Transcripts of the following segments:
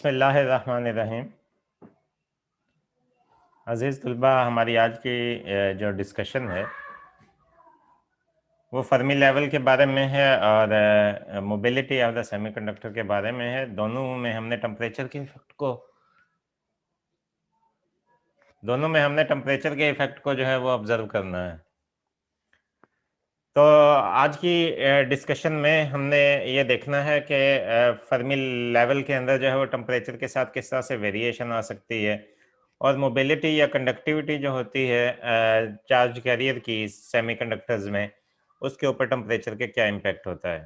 बिस्मिल्लाहिर्रहमानिर्रहीम। अज़ीज़ तलबा, हमारी आज की जो डिस्कशन है वो फर्मी लेवल के बारे में है और मोबिलिटी ऑफ द सेमीकंडक्टर के बारे में है। दोनों में हमने टेम्परेचर के इफ़ेक्ट को जो है वो ऑब्ज़र्व करना है। तो आज की डिस्कशन में हमने ये देखना है कि फर्मी लेवल के अंदर जो है वो टेम्परेचर के साथ किस तरह से वेरिएशन आ सकती है और मोबिलिटी या कंडक्टिविटी जो होती है चार्ज कैरियर की सेमीकंडक्टर्स में, उसके ऊपर टेम्परेचर के क्या इम्पैक्ट होता है।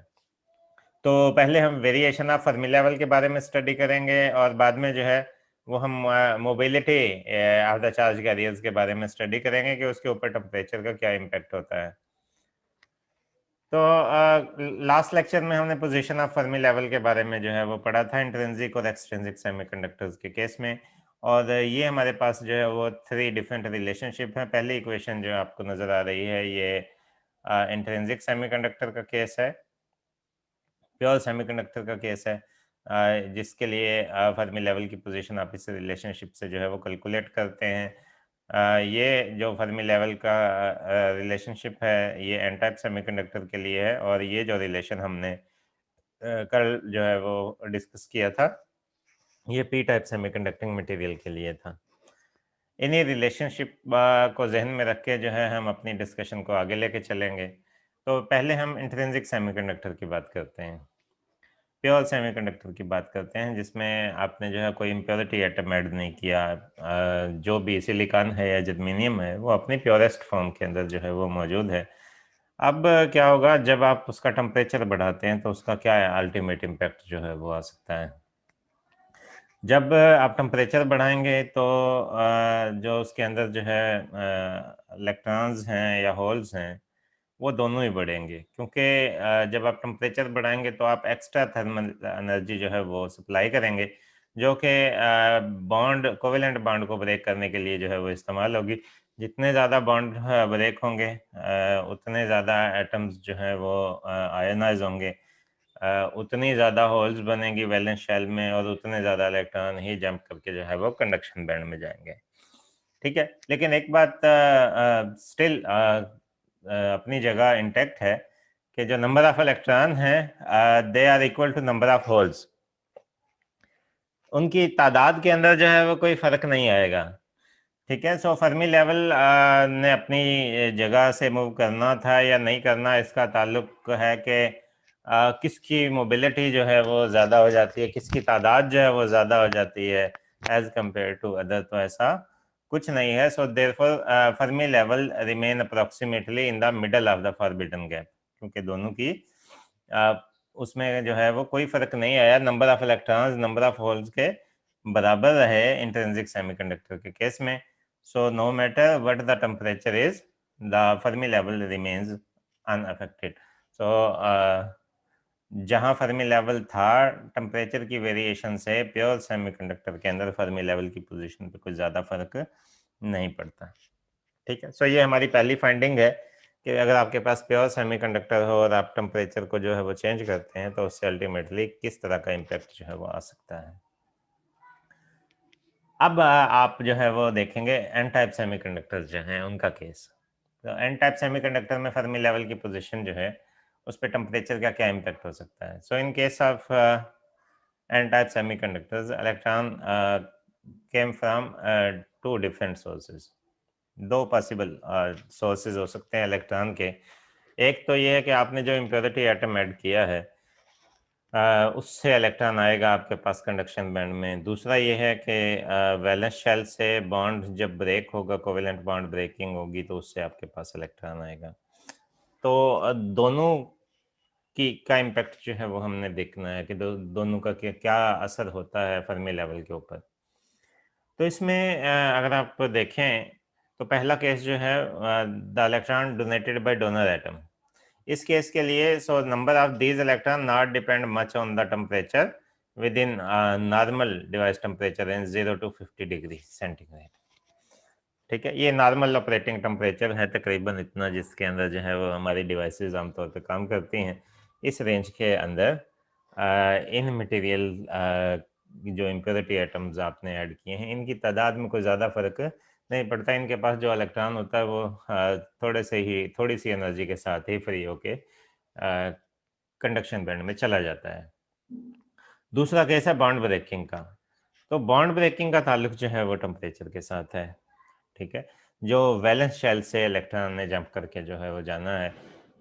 तो पहले हम वेरिएशन ऑफ फर्मी लेवल के बारे में स्टडी करेंगे और बाद में जो है वो हम mobility of the charge carriers के बारे में स्टडी करेंगे कि उसके ऊपर टेम्परेचर का क्या इम्पैक्ट होता है। तो लास्ट लेक्चर में हमने पोजीशन ऑफ फर्मी लेवल के बारे में जो है वो पढ़ा था इंट्रिंसिक और एक्सट्रिंसिक सेमीकंडक्टर्स के केस में, और ये हमारे पास जो है वो 3 डिफरेंट रिलेशनशिप हैं। पहली इक्वेशन जो आपको नज़र आ रही है ये इंट्रिंसिक सेमीकंडक्टर का केस है, प्योर सेमीकंडक्टर का केस है, जिसके लिए फर्मी लेवल की पोजीशन आप इस रिलेशनशिप से जो है वो कैलकुलेट करते हैं। ये जो फर्मी लेवल का रिलेशनशिप है ये एन टाइप सेमीकंडक्टर के लिए है, और ये जो रिलेशन हमने कल जो है वो डिस्कस किया था ये पी टाइप सेमीकंडक्टिंग मटेरियल के लिए था। इन्हीं रिलेशनशिप को जहन में रख के जो है हम अपनी डिस्कशन को आगे लेके चलेंगे। तो पहले हम इंट्रिंसिक सेमीकंडक्टर की बात करते हैं, प्योर सेमीकंडक्टर की बात करते हैं, जिसमें आपने जो है कोई इम्प्योरिटी एटम ऐड नहीं किया। जो भी सिलिकॉन है या जर्मेनियम है वो अपनी प्योरेस्ट फॉर्म के अंदर जो है वो मौजूद है। अब क्या होगा जब आप उसका टेम्परेचर बढ़ाते हैं तो उसका क्या है अल्टीमेट इम्पैक्ट जो है वो आ सकता है। जब आप टेम्परेचर बढ़ाएंगे तो जो उसके अंदर जो है इलेक्ट्रॉन्स हैं या होल्स हैं वो दोनों ही बढ़ेंगे, क्योंकि जब आप टेम्परेचर बढ़ाएंगे तो आप एक्स्ट्रा थर्मल एनर्जी जो है वो सप्लाई करेंगे, जो कि बॉन्ड कोवेलेंट बॉन्ड को ब्रेक करने के लिए जो है वो इस्तेमाल होगी। जितने ज़्यादा बॉन्ड ब्रेक होंगे उतने ज़्यादा एटम्स जो है वो आयनाइज होंगे, उतनी ज़्यादा होल्स बनेंगी वैलेंस शेल में, और उतने ज़्यादा इलेक्ट्रॉन ही जंप करके जो है वो कंडक्शन बैंड में जाएंगे। ठीक है, लेकिन एक बात स्टिल अपनी जगह इंटैक्ट है कि जो नंबर ऑफ इलेक्ट्रॉन हैं they are equal to number of holes. उनकी तादाद के अंदर जो है वो कोई फ़र्क नहीं आएगा। ठीक है, सो फर्मी लेवल ने अपनी जगह से मूव करना था या नहीं करना, इसका ताल्लुक है कि किसकी मोबिलिटी जो है वो ज़्यादा हो जाती है, किसकी तादाद जो है वो ज़्यादा हो जाती है एज़ कम्पेयर टू अदर। तो ऐसा कुछ नहीं है। So therefore Fermi level remain approximately in the middle of the forbidden gap, क्योंकि दोनों की उसमें जो है वो कोई फ़र्क नहीं आया। Number of electrons number of holes के बराबर रहे इंट्रिंसिक सेमीकंडक्टर के केस में। So no matter what the temperature is, the Fermi level remains unaffected. So जहाँ फर्मी लेवल था टेम्परेचर की वेरिएशन से प्योर सेमीकंडक्टर के अंदर फर्मी लेवल की पोजीशन पे कुछ ज़्यादा फर्क नहीं पड़ता। ठीक है, सो ये हमारी पहली फाइंडिंग है कि अगर आपके पास प्योर सेमीकंडक्टर हो और आप टेम्परेचर को जो है वो चेंज करते हैं तो उससे अल्टीमेटली किस तरह का इम्पैक्ट जो है वो आ सकता है। अब आप जो है वो देखेंगे एन टाइप सेमीकंडक्टर्स जो हैं उनका केस। तो एन टाइप सेमीकंडक्टर में फर्मी लेवल की पोजीशन जो है उस पे टेम्परेचर का क्या इम्पैक्ट हो सकता है। So in case of N type semiconductors electron came from 2 different sources. 2 possible sources हो सकते हैं इलेक्ट्रॉन के। एक तो ये है कि आपने जो इम्प्योरिटी एटम ऐड किया है उससे इलेक्ट्रॉन आएगा आपके पास कंडक्शन बैंड में। दूसरा ये है कि वैलेंस शेल से बॉन्ड जब ब्रेक होगा, कोवेलेंट बॉन्ड ब्रेकिंग होगी, तो उससे आपके पास इलेक्ट्रॉन आएगा। तो दोनों की का इम्पैक्ट जो है वो हमने देखना है कि दोनों का क्या असर होता है फर्मी लेवल के ऊपर। तो इसमें अगर आप देखें तो पहला केस जो है the electron donated bye donor atom. इस केस के लिए so number of these electron not depend much on the temperature with in normal device temperature range 0 to 50 degree centigrade. ठीक है, ये नॉर्मल ऑपरेटिंग टेम्परेचर है तकरीबन इतना, जिसके अंदर जो है वो हमारी डिवाइसेस आमतौर पर काम करती हैं। इस रेंज के अंदर इन मटेरियल जो इम्प्योरिटी एटम्स आपने ऐड किए हैं, इनकी तादाद में कोई ज़्यादा फ़र्क नहीं पड़ता। इनके पास जो इलेक्ट्रॉन होता है वो थोड़ी सी एनर्जी के साथ ही फ्री होके कंडक्शन बैंड में चला जाता है। दूसरा केस है बॉन्ड ब्रेकिंग का। तो बॉन्ड ब्रेकिंग का ताल्लुक जो है वो टेम्परेचर के साथ है, ठीक है। जो वैलेंस शेल से इलेक्ट्रॉन ने जंप करके जो है वो जाना है,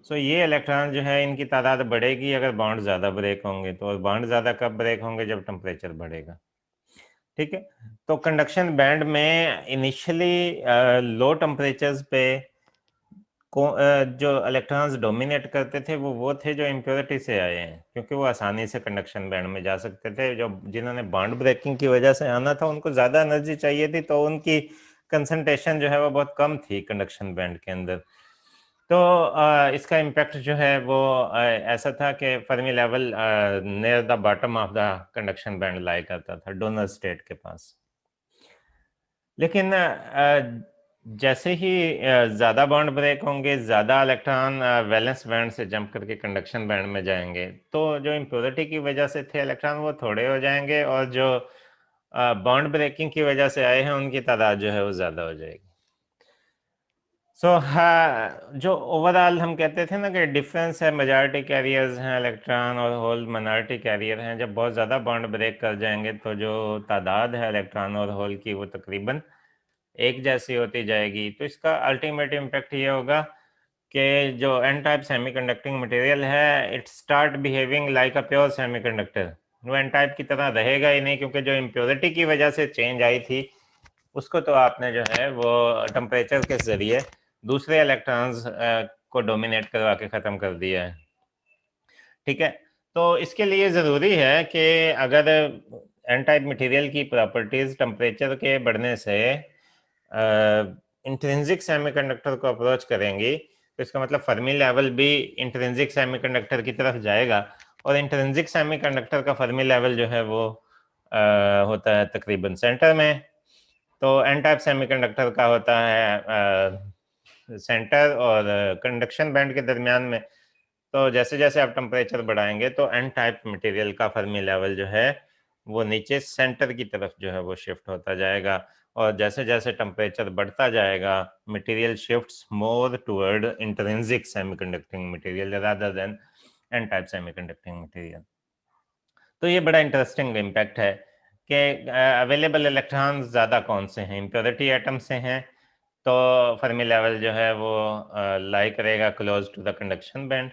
सो ये इलेक्ट्रॉन जो है इनकी तादाद बढ़ेगी अगर बॉन्ड ज़्यादा ब्रेक होंगे। तो और बॉन्ड ज़्यादा कब ब्रेक होंगे? जब टेम्परेचर बढ़ेगा, ठीक है। तो कंडक्शन बैंड में इनिशियली लो टेम्परेचर्स पे जो इलेक्ट्रॉन्स डोमिनेट करते थे वो थे जो इम्प्योरिटी से आए हैं, क्योंकि वो आसानी से कंडक्शन बैंड में जा सकते थे। जो जिन्होंने बॉन्ड ब्रेकिंग की वजह से आना था उनको ज़्यादा एनर्जी चाहिए थी, तो उनकी कंसंट्रेशन जो है वो बहुत कम थी कंडक्शन बैंड के अंदर। तो इसका इम्पैक्ट जो है वो ऐसा था कि Fermi level near the bottom of the conduction band lie करता था, डोनर स्टेट के पास। लेकिन जैसे ही ज़्यादा बॉन्ड ब्रेक होंगे, ज़्यादा इलेक्ट्रॉन वैलेंस बैंड से जंप करके कंडक्शन बैंड में जाएंगे, तो जो इम्प्योरिटी की वजह से थे इलेक्ट्रॉन वो थोड़े हो जाएंगे, और जो बॉन्ड ब्रेकिंग की वजह से आए हैं उनकी तादाद जो है वो ज़्यादा हो जाएगी। हाँ, जो ओवरऑल हम कहते थे ना कि डिफरेंस है, मेजॉरिटी कैरियर्स हैं इलेक्ट्रॉन और होल माइनॉरिटी कैरियर हैं। जब बहुत ज़्यादा बॉन्ड ब्रेक कर जाएंगे तो जो तादाद है इलेक्ट्रॉन और होल की वो तकरीबन एक जैसी होती जाएगी। तो इसका अल्टीमेट इम्पैक्ट ये होगा कि जो एन टाइप सेमीकंडक्टिंग मटेरियल है, it start behaving like a pure semiconductor. वो एन टाइप की तरह रहेगा ही नहीं, क्योंकि जो इम्प्योरिटी की वजह से चेंज आई थी उसको तो आपने जो है वो टेम्परेचर के ज़रिए दूसरे इलेक्ट्रॉन्स को डोमिनेट करवा के ख़त्म कर दिया है, ठीक है। तो इसके लिए ज़रूरी है कि अगर एन टाइप मटेरियल की प्रॉपर्टीज़ टेम्परेचर के बढ़ने से इंट्रिंसिक सेमीकंडक्टर को अप्रोच करेंगी, तो इसका मतलब फर्मी लेवल भी इंट्रिंसिक सेमीकंडक्टर की तरफ जाएगा, और इंट्रिंसिक सेमीकंडक्टर का फर्मी लेवल जो है वो होता है तकरीबन सेंटर में। तो एन टाइप सेमीकंडक्टर का होता है सेंटर और कंडक्शन बैंड के दरमियान में। तो जैसे जैसे आप टेम्परेचर बढ़ाएंगे तो एन टाइप मटेरियल का फर्मी लेवल जो है वो नीचे सेंटर की तरफ जो है वो शिफ्ट होता जाएगा, और जैसे जैसे टेम्परेचर बढ़ता जाएगा material shifts more toward intrinsic semiconducting material rather than N type semiconducting material. तो ये बड़ा इंटरेस्टिंग इम्पैक्ट है कि अवेलेबल इलेक्ट्रॉन्स ज़्यादा कौन से हैं, इम्प्योरिटी एटम से हैं, तो फर्मी लेवल जो है वो लाई करेगा close to the conduction band.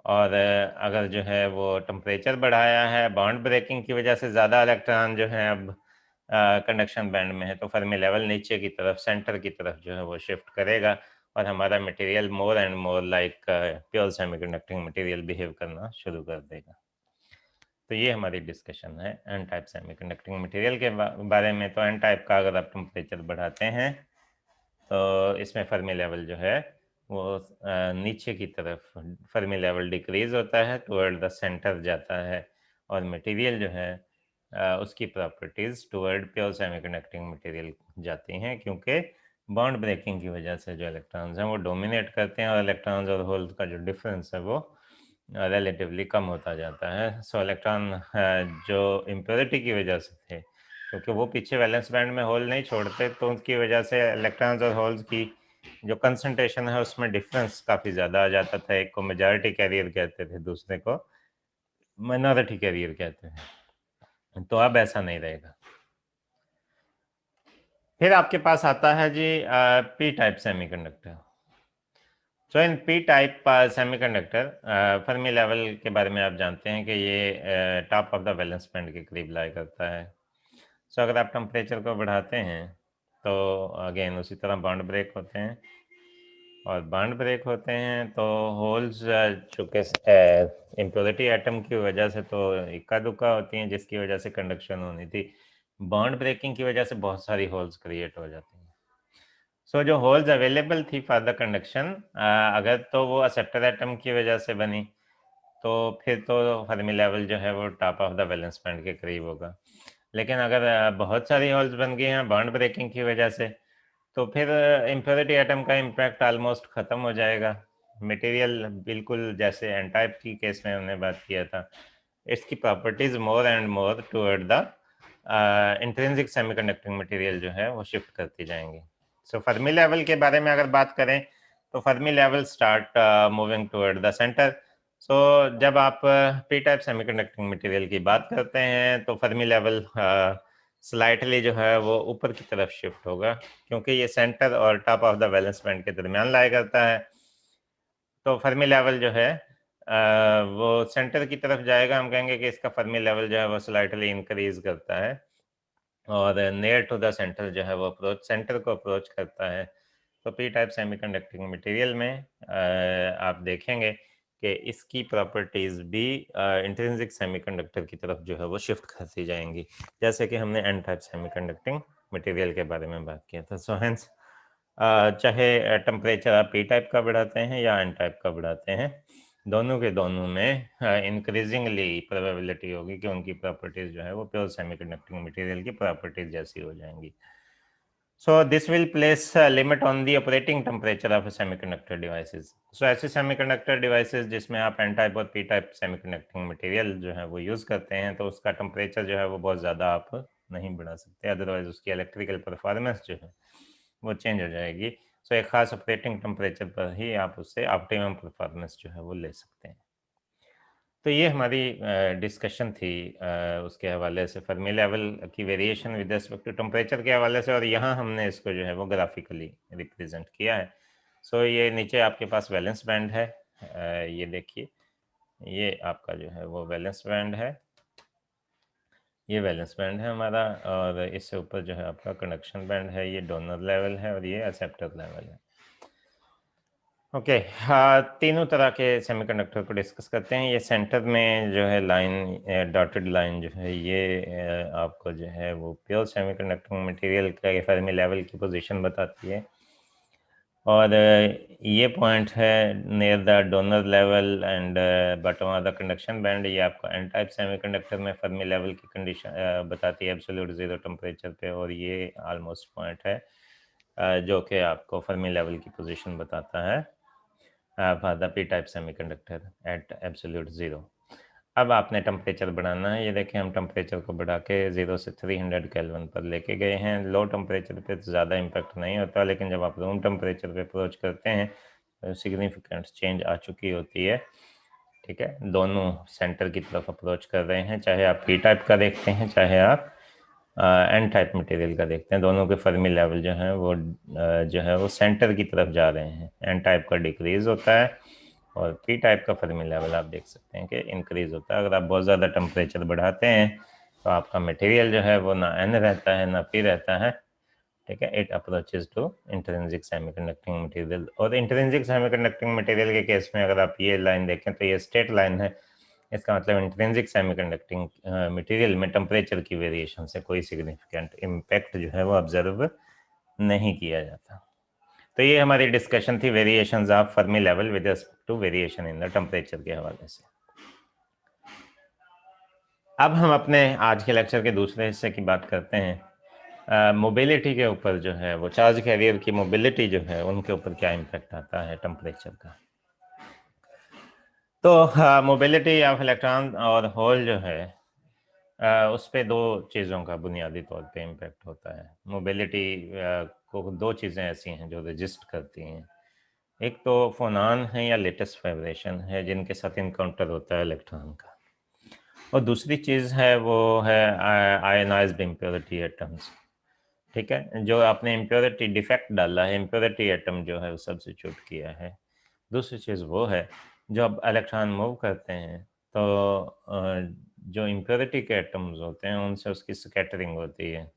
और अगर जो है वो टेम्परेचर बढ़ाया है, बॉन्ड ब्रेकिंग की वजह से ज़्यादा इलेक्ट्रॉन जो है अब कंडक्शन बैंड में है, तो फर्मी लेवल नीचे की तरफ सेंटर की तरफ जो है वो शिफ्ट करेगा, और हमारा material more and more like pure semiconducting material behave करना शुरू कर देगा। तो ये हमारी डिस्कशन है एन टाइप सेमीकंडक्टिंग मटेरियल के बारे में। तो एन टाइप का अगर आप टेम्परेचर बढ़ाते हैं तो इसमें फर्मी लेवल जो है वो नीचे की तरफ फर्मी लेवल डिक्रीज होता है, टुवर्ड द सेंटर जाता है, और मटेरियल जो है उसकी properties toward pure semiconducting material जाती हैं, क्योंकि बॉन्ड ब्रेकिंग की वजह से जो इलेक्ट्रॉन्स हैं वो डोमिनेट करते हैं, और इलेक्ट्रॉन्स और होल्स का जो डिफरेंस है वो रिलेटिवली कम होता जाता है। सो इलेक्ट्रॉन जो इम्प्योरिटी की वजह से थे, क्योंकि वो पीछे वैलेंस बैंड में होल नहीं छोड़ते, तो उसकी वजह से इलेक्ट्रॉन्स और होल्स की जो कंसंट्रेशन है उसमें डिफरेंस काफ़ी ज़्यादा आ जाता था। एक को मेजॉरिटी कैरियर कहते थे, दूसरे को माइनॉरिटी कैरियर कहते हैं। तो अब ऐसा नहीं रहेगा। फिर आपके पास आता है जी P type semiconductor. So in P type semiconductor Fermi level के बारे में आप जानते हैं कि ये top of the valence band के करीब लाई करता है। सो अगर आप टेम्परेचर को बढ़ाते हैं तो अगेन उसी तरह बॉन्ड ब्रेक होते हैं, और बॉन्ड ब्रेक होते हैं तो होल्स चूँकि इम्प्योरिटी एटम की वजह से तो इक्का दुक्का होती हैं, जिसकी वजह से कंडक्शन होनी थी। बॉन्ड ब्रेकिंग की वजह से बहुत सारी होल्स क्रिएट हो जाती हैं। सो जो होल्स अवेलेबल थी फॉर द कंडक्शन, अगर तो वो एक्सेप्टर एटम की वजह से बनी, तो फिर तो फर्मी लेवल जो है वो top of the valence band के करीब होगा। लेकिन अगर बहुत सारी होल्स बन गई हैं बॉन्ड ब्रेकिंग की वजह से, तो फिर इम्प्योरिटी एटम का इम्पैक्ट ऑलमोस्ट ख़त्म हो जाएगा। मटेरियल बिल्कुल जैसे एन टाइप की केस में हमने बात किया था, इसकी properties more and more toward the intrinsic semiconducting material जो है वो शिफ्ट करती जाएंगी। सो फर्मी लेवल के बारे में अगर बात करें तो Fermi level start moving toward the centre. So जब आप पी टाइप सेमीकंडक्टिंग मटेरियल की बात करते हैं तो फर्मी लेवल स्लाइटली जो है वो ऊपर की तरफ शिफ्ट होगा, क्योंकि ये सेंटर और top of the valence band के दरमियान लाया करता है। तो फर्मी लेवल जो है वो सेंटर की तरफ जाएगा। हम कहेंगे कि इसका फर्मी लेवल जो है वो स्लाइटली इंक्रीज करता है, और नियर टू द सेंटर जो है वो अप्रोच सेंटर को अप्रोच करता है। तो पी टाइप सेमीकंडक्टिंग मटेरियल में आप देखेंगे कि इसकी प्रॉपर्टीज़ भी इंट्रिंसिक सेमीकंडक्टर की तरफ जो है वो शिफ्ट करती जाएंगी, जैसे कि हमने एन टाइप सेमीकंडक्टिंग मटेरियल के बारे में बात किया था। सो हेंस चाहे टेम्परेचर आप पी टाइप का बढ़ाते हैं या एन टाइप का बढ़ाते हैं, दोनों के दोनों में इंक्रीजिंगली प्रोबेबिलिटी होगी कि उनकी प्रॉपर्टीज़ जो है वो प्योर सेमीकंडक्टिंग मटेरियल की प्रॉपर्टीज़ जैसी हो जाएंगी। So this will place a limit on the operating temperature of a semiconductor devices. So ऐसे semiconductor devices जिसमें आप n टाइप और p टाइप सेमीकंडक्टिंग मटेरियल जो है वो यूज़ करते हैं, तो उसका टेम्परेचर जो है वो बहुत ज़्यादा आप नहीं बढ़ा सकते, अदरवाइज उसकी इलेक्ट्रिकल परफॉर्मेंस जो है वो चेंज हो जाएगी। सो एक खास ऑपरेटिंग टेम्परेचर पर ही आप उससे ऑप्टिमम परफॉर्मेंस जो है वो ले सकते हैं। तो ये हमारी डिस्कशन थी उसके हवाले से, फर्मी लेवल की variation with respect to temperature के हवाले से, और यहाँ हमने इसको जो है वो ग्राफिकली रिप्रेजेंट किया है। सो ये नीचे आपके पास वैलेंस बैंड है, ये देखिए, ये आपका जो है वो वैलेंस बैंड है, ये वैलेंस बैंड है हमारा, और इससे ऊपर जो है आपका कंडक्शन बैंड है, ये डोनर लेवल है, और ये एक्सेप्टर लेवल है। ओके, तीनों तरह के सेमीकंडक्टर को डिस्कस करते हैं। ये सेंटर में जो है लाइन, डॉटेड लाइन जो है, ये आपको जो है वो प्योर सेमीकंडक्टिंग मटेरियल का फर्मी लेवल की पोजीशन बताती है, और ये पॉइंट है near the donor level and bottom of the conduction band, ये आपको एन टाइप सेमीकंडक्टर में फर्मी लेवल की कंडीशन बताती है एब्सोल्यूट जीरो टेम्परेचर पे, और ये ऑलमोस्ट पॉइंट है जो कि आपको फर्मी लेवल की पोजीशन बताता है for the p-type semiconductor at absolute zero। अब आपने टेम्परेचर बढ़ाना है। ये देखें, हम टेम्परेचर को बढ़ा के 0 से 300 केल्विन पर लेके गए हैं। लो टेम्परेचर पे तो ज़्यादा इम्पैक्ट नहीं होता, लेकिन जब आप रूम टेम्परेचर पे अप्रोच करते हैं तो सिग्निफिकेंट चेंज आ चुकी होती है। ठीक है, दोनों सेंटर की तरफ अप्रोच कर रहे हैं, चाहे आप पी टाइप का देखते हैं चाहे आप एन टाइप मटेरियल का देखते हैं, दोनों के फर्मी लेवल जो है वो जो है वो सेंटर की तरफ जा रहे हैं। एन टाइप का डिक्रीज होता है और पी टाइप का फर्मी लेवल आप देख सकते हैं कि इंक्रीज होता है। अगर आप बहुत ज़्यादा टेम्परेचर बढ़ाते हैं तो आपका मटेरियल जो है वो ना एन रहता है ना पी रहता है। ठीक है, it approaches to intrinsic semiconducting material. और इंट्रिंसिक सेमीकंडक्टिंग मटेरियल के केस में अगर आप ये लाइन देखें तो ये स्ट्रेट लाइन है, इसका मतलब इंट्रिंसिक सेमीकंडक्टिंग मटेरियल में टेम्परेचर की वेरिएशन से कोई सिग्निफिकेंट इम्पैक्ट जो है वो ऑब्जर्व नहीं किया जाता। तो ये हमारी डिस्कशन थी variations of Fermi level with respect to variation in the temperature के हवाले से। अब हम अपने आज के लेक्चर के दूसरे हिस्से की बात करते हैं। मोबिलिटी के ऊपर जो है वो चार्ज कैरियर की मोबिलिटी जो है उनके ऊपर क्या इम्पैक्ट आता है टेम्परेचर का। तो मोबिलिटी ऑफ इलेक्ट्रॉन और होल जो है उस पर दो चीज़ों का बुनियादी तौर पे इम्पैक्ट होता है। मोबिलिटी को दो चीज़ें ऐसी हैं जो रजिस्ट करती हैं, एक तो फोनान है या लेटेस्ट वाइब्रेशन है जिनके साथ इनकाउंटर होता है इलेक्ट्रॉन का, और दूसरी चीज़ है वो है आयनाइज्ड इम्प्योरिटी एटम्स। ठीक है, जो आपने इम्प्योरिटी डिफेक्ट डाला है, इम्प्योरिटी एटम जो है वो सब्स्टिट्यूट किया है। दूसरी चीज़ वो है जो अब इलेक्ट्रॉन मूव करते हैं तो जो इम्प्योरिटी के एटम्स होते हैं उनसे उसकी स्कैटरिंग होती है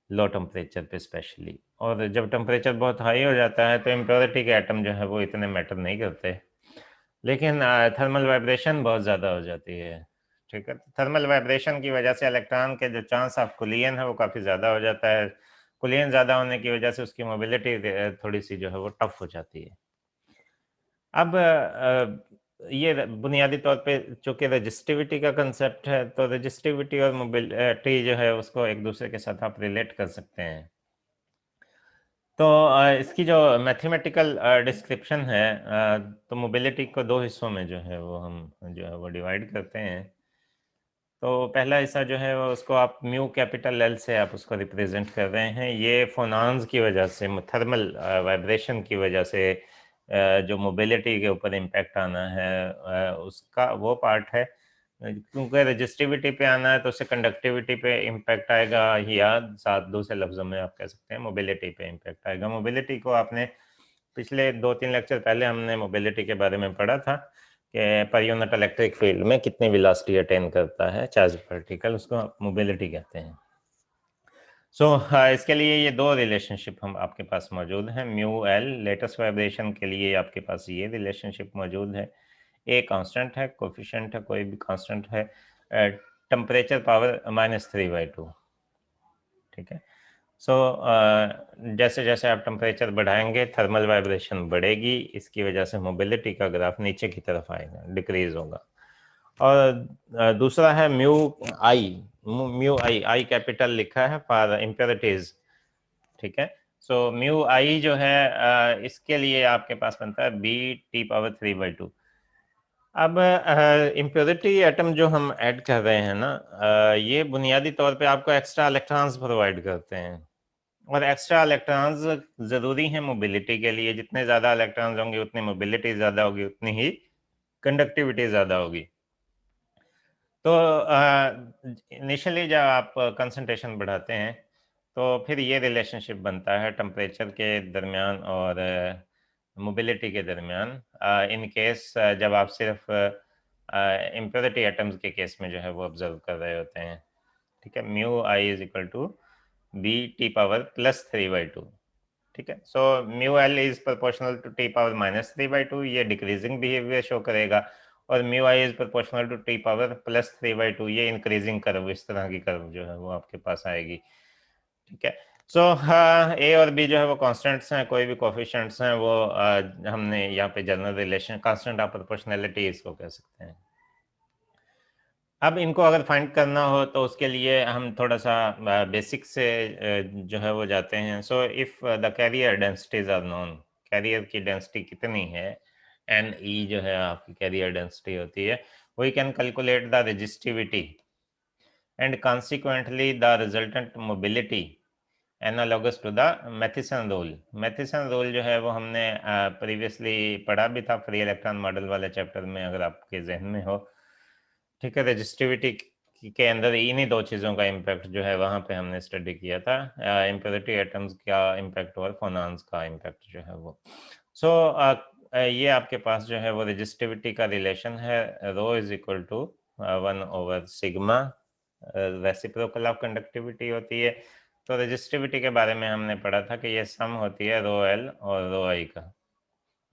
लो टेम्परेचर पे स्पेशली, और जब टेम्परेचर बहुत हाई हो जाता है तो इम्प्योरिटी के एटम जो है वो इतने मैटर नहीं करते, लेकिन थर्मल वाइब्रेशन बहुत ज़्यादा हो जाती है। ठीक है, थर्मल वाइब्रेशन की वजह से इलेक्ट्रॉन के जो चांस ऑफ कुलियन है वो काफ़ी ज़्यादा हो जाता है। कुलियन ज़्यादा होने की वजह से उसकी मोबिलिटी थोड़ी सी जो है वो टफ हो जाती है। अब ये बुनियादी तौर पे चूँकि रजिस्टिविटी का कंसेप्ट है, तो रजिस्टिविटी और मोबिलिटी जो है उसको एक दूसरे के साथ आप रिलेट कर सकते हैं। तो इसकी जो मैथमेटिकल डिस्क्रिप्शन है, तो मोबिलिटी को दो हिस्सों में जो है वो हम जो है वो डिवाइड करते हैं। तो पहला हिस्सा जो है वो उसको आप म्यू कैपिटल एल से आप उसको रिप्रेजेंट कर रहे हैं। ये फोनॉन्स की वजह से, थर्मल वाइब्रेशन की वजह से जो मोबिलिटी के ऊपर इम्पैक्ट आना है उसका वो पार्ट है। क्योंकि रजिस्टिविटी पे आना है तो उससे कंडक्टिविटी पे इम्पैक्ट आएगा, या साथ दूसरे लफ्जों में आप कह सकते हैं मोबिलिटी पे इम्पैक्ट आएगा। मोबिलिटी को आपने पिछले 2-3 लेक्चर पहले हमने मोबिलिटी के बारे में पढ़ा था कि पर यूनिट इलेक्ट्रिक फील्ड में कितनी वेलोसिटी अटेन करता है चार्ज पार्टिकल, उसको आप मोबिलिटी कहते हैं। इसके लिए ये दो रिलेशनशिप हम आपके पास मौजूद हैं। म्यू एल लेटेस्ट वाइब्रेशन के लिए आपके पास ये रिलेशनशिप मौजूद है। ए कांस्टेंट है, कोफिशिएंट है, कोई भी कांस्टेंट है, टेम्परेचर पावर -3/2, ठीक है। जैसे जैसे आप टेम्परेचर बढ़ाएंगे थर्मल वाइब्रेशन बढ़ेगी, इसकी वजह से मोबिलिटी का ग्राफ नीचे की तरफ आएगा, डिक्रीज होगा। और दूसरा है म्यू आई, आई कैपिटल लिखा है फॉर इम्प्योरिटीज, ठीक है। म्यू आई जो है इसके लिए आपके पास बनता है T⁻3/2। अब इम्प्योरिटी एटम जो हम ऐड कर रहे हैं ना, ये बुनियादी तौर पे आपको एक्स्ट्रा इलेक्ट्रॉन्स प्रोवाइड करते हैं, और एक्स्ट्रा इलेक्ट्रॉन्स ज़रूरी हैं मोबिलिटी के लिए। जितने ज़्यादा इलेक्ट्रॉन्स होंगे उतनी मोबिलिटी ज़्यादा होगी, उतनी ही कंडक्टिविटी ज़्यादा होगी। तो इनिशियली जब आप कंसंट्रेशन बढ़ाते हैं तो फिर ये रिलेशनशिप बनता है टेम्परेचर के दरमियान और मोबिलिटी के दरमियान। इन केस जब आप सिर्फ इम्प्योरिटी एटम्स के केस में जो है वो ऑब्जर्व कर रहे होते हैं, ठीक है। Mu I is equal to T⁻+3/2, ठीक है। Mu L is proportional to T⁻−3/2, ये डिक्रीजिंग बिहेवियर शो करेगा, और mu I is proportional to T⁻+3/2, ये इंक्रीजिंग कर्व, इस तरह की कर्व जो है वो आपके पास आएगी, ठीक है। ए और बी जो है वो कांस्टेंट्स हैं, कोई भी कोफिशिएंट्स हैं वो हमने यहाँ पे general relation constant of proportionality इसको कह सकते हैं। अब इनको अगर फाइंड करना हो तो उसके लिए हम थोड़ा सा बेसिक से जो है वो जाते हैं। If the carrier densities are known, carrier की डेंसिटी कितनी है, NE जो है आपकी कैरियर डेंसिटी होती है, we can calculate the resistivity and consequently the resultant mobility analogous to the Matthiessen rule. Matthiessen rule जो है वो हमने प्रीवियसली पढ़ा भी था फ्री इलेक्ट्रॉन मॉडल वाले चैप्टर में, अगर आपके जहन में हो, ठीक है। रजिस्टिविटी के अंदर इन्हीं दो चीज़ों का इम्पैक्ट जो है वहाँ पे हमने स्टडी किया था, इम्प्योरिटी एटम्स का इम्पैक्ट और फोनॉन्स का इम्पैक्ट जो है वो। ये आपके पास जो है वो रजिस्टिविटी का रिलेशन है, rho is equal to 1/σ, reciprocal of conductivity होती है। तो रजिस्टिविटी के बारे में हमने पढ़ा था कि ये सम होती है रो एल और रो आई का,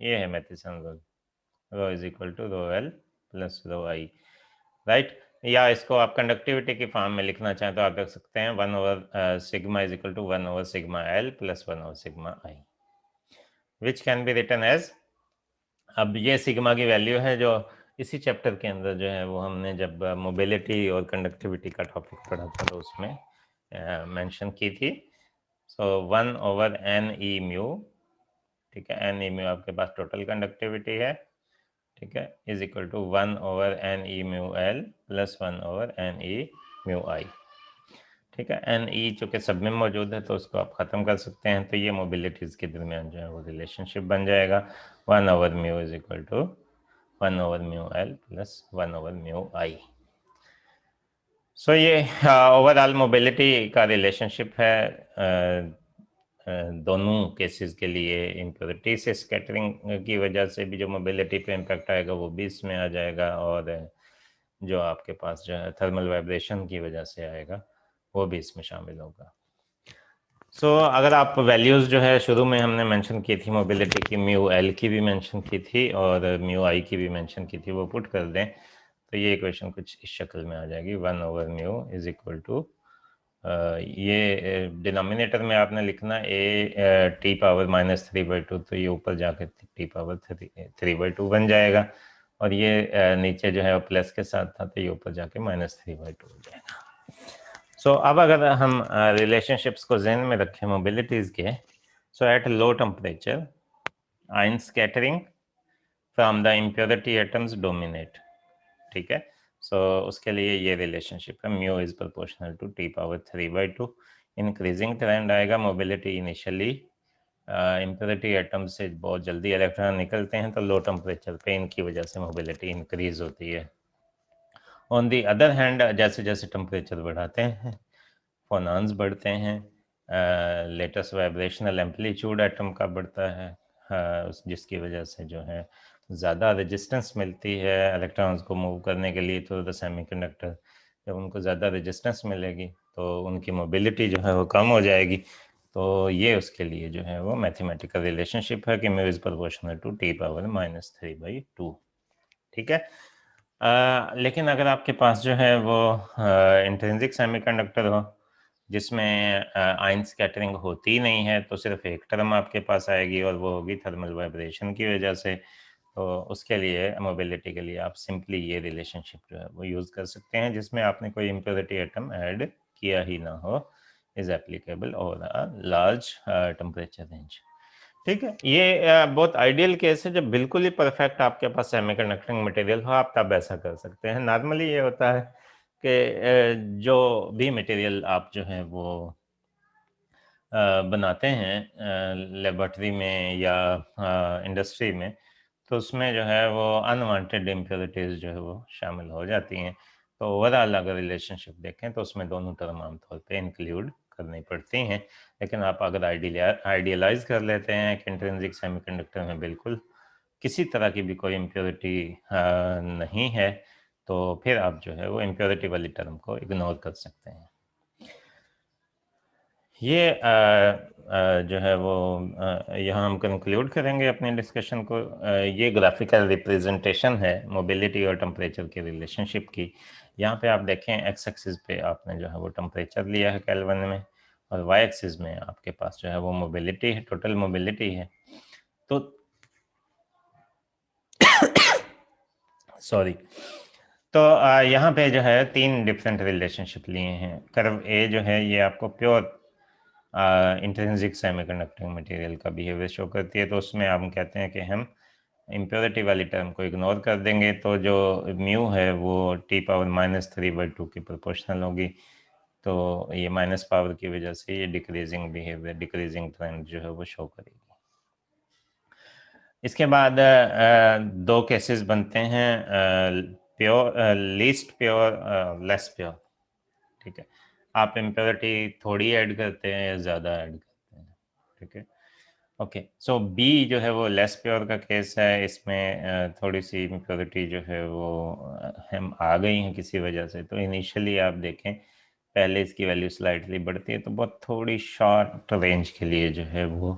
ये है Matthiessen rule, rho is equal to rho L plus rho I, right. या इसको आप कंडक्टिविटी की फॉर्म में लिखना चाहें तो आप लिख सकते हैं 1/σ is equal to 1/σl plus 1/σi, which can be written as, अब ये सिग्मा की वैल्यू है जो इसी चैप्टर के अंदर जो है वो हमने जब मोबिलिटी और कंडक्टिविटी का टॉपिक पढ़ा था तो उसमें मेंशन की थी। 1/NE म्यू, ठीक है, NE म्यू आपके पास टोटल कंडक्टिविटी है, ठीक है, is equal to 1/NE mu L plus 1/NE mu I, ठीक है। NE चूँकि सब में मौजूद है तो उसको आप ख़त्म कर सकते हैं, तो ये मोबिलिटीज़ के दरमियान जो है वो रिलेशनशिप बन जाएगा 1/μ is equal to 1/μl plus 1/μi। ये ओवरऑल मोबिलिटी का रिलेशनशिप है दोनों केसेस के लिए। इम्प्योरिटी से स्कैटरिंग की वजह से भी जो मोबिलिटी पे इम्पैक्ट आएगा वो भी इसमें आ जाएगा, और जो आपके पास जो है थर्मल वाइब्रेशन की वजह से आएगा वो भी इसमें शामिल होगा। अगर आप वैल्यूज़ जो है शुरू में हमने मेंशन की थी मोबिलिटी की, म्यू एल की भी मेंशन की थी और म्यू आई की भी मेंशन की थी, वो पुट कर दें तो ये इक्वेशन कुछ इस शक्ल में आ जाएगी 1/μ इज इक्वल टू, ये डिनोमिनेटर में आपने लिखना T⁻−3/2, तो ये ऊपर जाकर T⁻3/2 बन जाएगा, और ये नीचे जो है प्लस के साथ था तो ये ऊपर जाके -3/2 हो जाएगा। अब अगर हम रिलेशनशिप्स को जहन में रखें मोबिलिटीज़ के, at low temperature ion scattering from the impurity atoms dominate, ठीक है। सो उसके लिए ये रिलेशनशिप है, mu is proportional to T⁻3/2। Increasing trend आएगा, मोबिलिटी इनिशियली इम्प्योरिटी एटम से बहुत जल्दी इलेक्ट्रॉन निकलते हैं, तो लो टेम्परेचर पे इनकी वजह से मोबिलिटी इंक्रीज होती है। ऑन दी अदर हैंड, जैसे जैसे टेम्परेचर बढ़ाते हैं, फोनॉन्स बढ़ते हैं, लेटेस्ट वाइब्रेशनल एम्पलीट्यूड एटम का बढ़ता है, जिसकी वजह से जो है ज़्यादा रेजिस्टेंस मिलती है इलेक्ट्रॉन्स को मूव करने के लिए थ्रू द सेमीकंडक्टर। जब उनको ज़्यादा रेजिस्टेंस मिलेगी तो उनकी मोबिलिटी जो है वो कम हो जाएगी। तो ये उसके लिए जो है वो मैथमेटिकल रिलेशनशिप है कि mu is proportional to T⁻³ ठीक है। लेकिन अगर आपके पास जो है वो इंट्रिंसिक सेमीकंडक्टर हो जिसमें आयन स्कैटरिंग होती नहीं है, तो सिर्फ एक टर्म आपके पास आएगी और वो होगी थर्मल वाइब्रेशन की वजह से। तो उसके लिए मोबिलिटी के लिए आप सिंपली ये रिलेशनशिप जो है वो यूज़ कर सकते हैं, जिसमें आपने कोई इम्प्योरिटी एटम ऐड किया ही ना हो, इज एप्लीकेबल और लार्ज टेम्परेचर रेंज। ठीक है, ये बहुत आइडियल केस है जब बिल्कुल ही परफेक्ट आपके पास सेमीकंडक्टिंग मटेरियल हो, आप तब ऐसा कर सकते हैं। नॉर्मली ये होता है कि जो भी मटेरियल आप जो है वो बनाते हैं लेबोरेटरी में या इंडस्ट्री में, तो उसमें जो है वो अनवांटेड इम्प्योरिटीज़ जो है वो शामिल हो जाती हैं। तो ओवरऑल अगर रिलेशनशिप देखें तो उसमें दोनों टर्म आमतौर पे इंक्लूड करनी पड़ती हैं। लेकिन आप अगर आइडियलाइज कर लेते हैं कि इंट्रिंसिक सेमीकंडक्टर में बिल्कुल किसी तरह की भी कोई इम्प्योरिटी नहीं है, तो फिर आप जो है वो इम्प्योरिटी वाली टर्म को इग्नोर कर सकते हैं। ये जो है वो यहाँ हम कंक्लूड करेंगे अपने डिस्कशन को। ये ग्राफिकल रिप्रेजेंटेशन है मोबिलिटी और टेम्परेचर के रिलेशनशिप की। यहाँ पे आप देखें एक्स एक्सिस पे आपने जो है वो टेम्परेचर लिया है केल्विन में, और वाई एक्सिस में आपके पास जो है वो मोबिलिटी है, टोटल मोबिलिटी है। तो सॉरी, तो यहाँ पे जो है 3 डिफरेंट रिलेशनशिप लिए हैं। कर्व ए जो है ये आपको प्योर इंट्रिंसिक सेमीकंडक्टिंग मटेरियल का बिहेवियर शो करती है। तो उसमें हम कहते हैं कि हम इम्प्योरिटी वाली टर्म को इग्नोर कर देंगे, तो जो म्यू है वो T⁻³ की प्रोपोर्शनल होगी। तो ये माइनस पावर की वजह से ये डिक्रीजिंग बिहेवियर, डिक्रीजिंग ट्रेंड जो है वो शो करेगी। इसके बाद दो केसेस बनते हैं, pure, least pure, less pure. ठीक है, आप इम्प्योरिटी थोड़ी ऐड करते हैं या ज़्यादा ऐड करते हैं। ठीक है, ओके। सो बी जो है वो लेस प्योर का केस है। इसमें थोड़ी सी इम्प्योरिटी जो है वो हम आ गई हैं किसी वजह से। तो इनिशियली आप देखें पहले इसकी वैल्यू स्लाइटली बढ़ती है, तो बहुत थोड़ी शॉर्ट रेंज के लिए जो है वो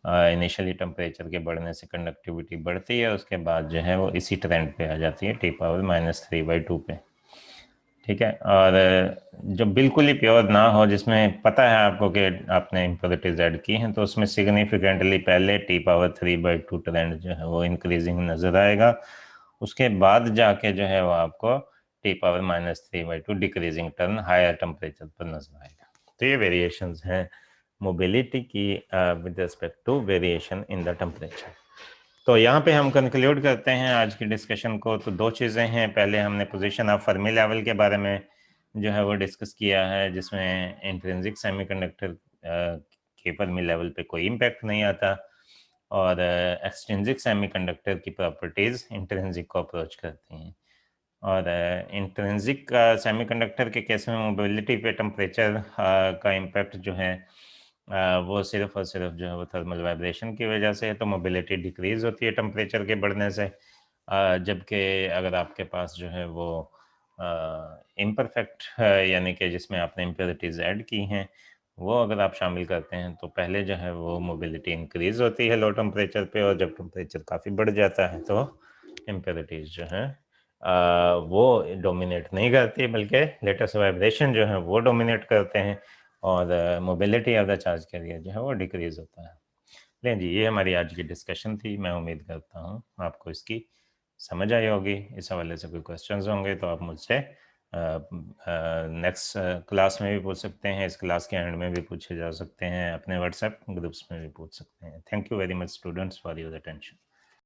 इनिशियली टेम्परेचर के बढ़ने से कंडक्टिविटी बढ़ती है, उसके बाद जो है वो इसी ट्रेंड पे आ जाती है T⁻³ पे। ठीक है, और जो बिल्कुल ही प्योर ना हो, जिसमें पता है आपको कि आपने इम्प्योरिटीज ऐड की हैं, तो उसमें सिग्निफिकेंटली पहले T⁻³ ट्रेंड जो है वो इंक्रीजिंग नज़र आएगा। उसके बाद जाके जो है वो आपको T⁻³ decreasing turn higher temperature पर नजर आएगा। तो ये वेरिएशंस हैं मोबिलिटी की with respect to variation in the temperature. तो यहाँ पे हम कंक्लूड करते हैं आज की डिस्कशन को। तो दो चीज़ें हैं, पहले हमने पोजीशन ऑफ फर्मी लेवल के बारे में जो है वो डिस्कस किया है, जिसमें इंट्रिंसिक सेमीकंडक्टर के फर्मी लेवल पे कोई इम्पैक्ट नहीं आता, और एक्सट्रिंसिक सेमीकंडक्टर की प्रॉपर्टीज़ इंट्रिंसिक को अप्रोच करती हैं। और इंट्रिंसिक सेमीकंडक्टर के केस में मोबिलिटी पे टेम्परेचर का इम्पैक्ट जो है वो सिर्फ और सिर्फ जो है वो थर्मल वाइब्रेशन की वजह से है। तो मोबिलिटी डिक्रीज होती है टेम्परेचर के बढ़ने से। जबकि अगर आपके पास जो है वो इम्परफेक्ट है, यानी कि जिसमें आपने इम्प्योरिटीज़ ऐड की हैं, वो अगर आप शामिल करते हैं, तो पहले जो है वो मोबिलिटी इंक्रीज होती है लो टेम्परेचर पे, और जब टेम्परेचर काफ़ी बढ़ जाता है तो इम्प्योरिटीज़ जो है वो डोमिनेट नहीं करती, बल्कि लेटेस्ट वाइब्रेशन जो है वो डोमिनेट करते हैं, और mobility of the charge carrier जो है वो डिक्रीज होता है। लें जी, ये हमारी आज की डिस्कशन थी। मैं उम्मीद करता हूँ आपको इसकी समझ आई होगी। इस हवाले से कोई क्वेश्चंस होंगे तो आप मुझसे नेक्स्ट क्लास में भी पूछ सकते हैं, इस क्लास के एंड में भी पूछे जा सकते हैं, अपने व्हाट्सएप ग्रुप्स में भी पूछ सकते हैं। Thank you very much students for your attention.